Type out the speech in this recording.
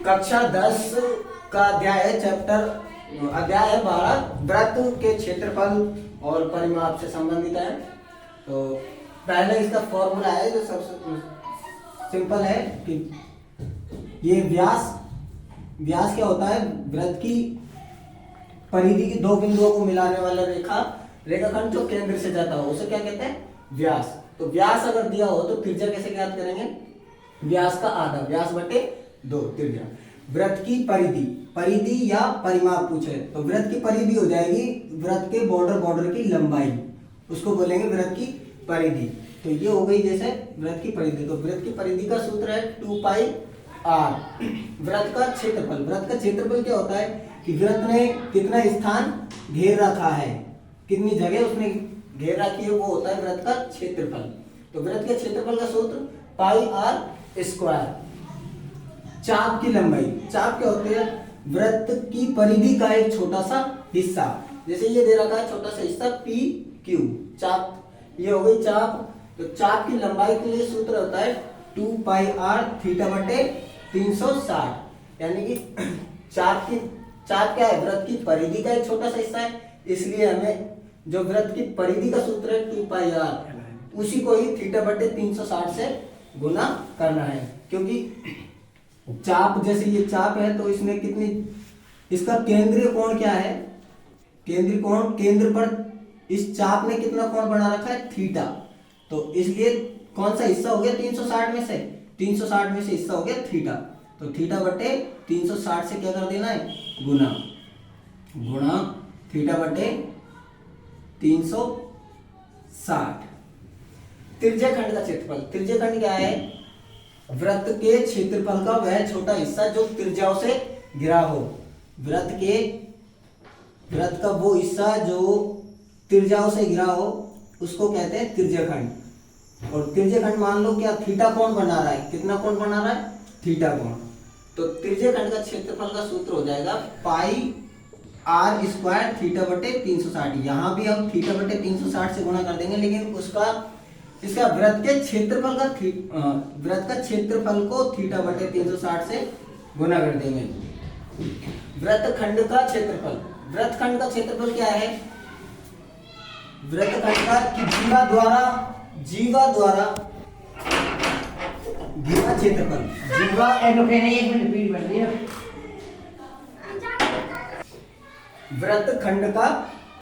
कक्षा 10 का अध्याय है, अध्याय है 12, वृत्त के क्षेत्रफल और परिमाप से संबंधित है। तो पहले इसका फॉर्मूला है जो सबसे सिंपल है कि ये व्यास क्या होता है, वृत्त की परिधि की दो बिंदुओं को मिलाने वाला रेखाखंड जो केंद्र से जाता हो उसे क्या कहते हैं, व्यास। तो व्यास अगर दिया हो तो त्रिज्या कैसे ज्ञात करेंगे, व्यास का आधा, व्यास बटे 2 त्रिज्या। वृत्त की परिधि या परिमाप पूछे तो वृत्त की परिधि हो जाएगी वृत्त के बॉर्डर की लंबाई, उसको बोलेंगे वृत्त की परिधि। तो ये हो गई जैसे वृत्त की परिधि। तो वृत्त की परिधि का सूत्र है 2πr। वृत्त का क्षेत्रफल क्या होता है कि वृत्त ने कितना स्थान घेर रखा है, कितनी जगह उसने घेर रखी है, वो होता है वृत्त का क्षेत्रफल। तो वृत्त के क्षेत्रफल का सूत्र πr²। चाप की लंबाई, चाप क्या होती है, वृत्त की परिधि का एक छोटा सा हिस्सा, जैसे ये दे रखा है छोटा सा हिस्सा PQ, चाप, ये हो गई चाप। तो चाप की लंबाई के लिए सूत्र होता है 2πr θ/360, यानी कि चाप क्या है, वृत्त की परिधि का एक छोटा सा हिस्सा है, इसलिए हमें जो वृत्त की परिधि का सूत्र है 2πr, उसी को ही θ/360 से गुना करना है। क्योंकि चाप, जैसे ये चाप है तो इसमें कितनी, इसका केंद्रीय कोण क्या है, केंद्रीय कोण, केंद्र पर इस चाप ने कितना कोण बना रखा है, थीटा। तो इसलिए कौन सा हिस्सा हो गया 360 में से, 360 में से हिस्सा हो गया थीटा। तो θ/360 से क्या कर देना है, गुना θ/360। त्रिज्याखंड का क्षेत्रफल, त्रिज्याखंड क्या है, वृत्त के क्षेत्रफल का वह छोटा हिस्सा जो त्रिज्याओं से घिरा हो, वृत्त का वो हिस्सा जो त्रिज्याओं से घिरा हो उसको कहते हैं त्रिज्याखंड। और त्रिज्याखंड मान लो क्या, थीटा कोण बना रहा है, कितना कोण बना रहा है, थीटा कोण। तो त्रिज्याखंड का क्षेत्रफल का सूत्र हो जाएगा πr² θ/360। यहाँ भी हम θ/360 से गुणा कर देंगे, लेकिन इसका वृत्त के क्षेत्रफल को θ/360 से गुना कर देंगे। वृत्तखंड का क्षेत्रफल क्या है, वृत्तखंड का कि जीवा द्वारा घिरा क्षेत्रफल, वृत्तखंड का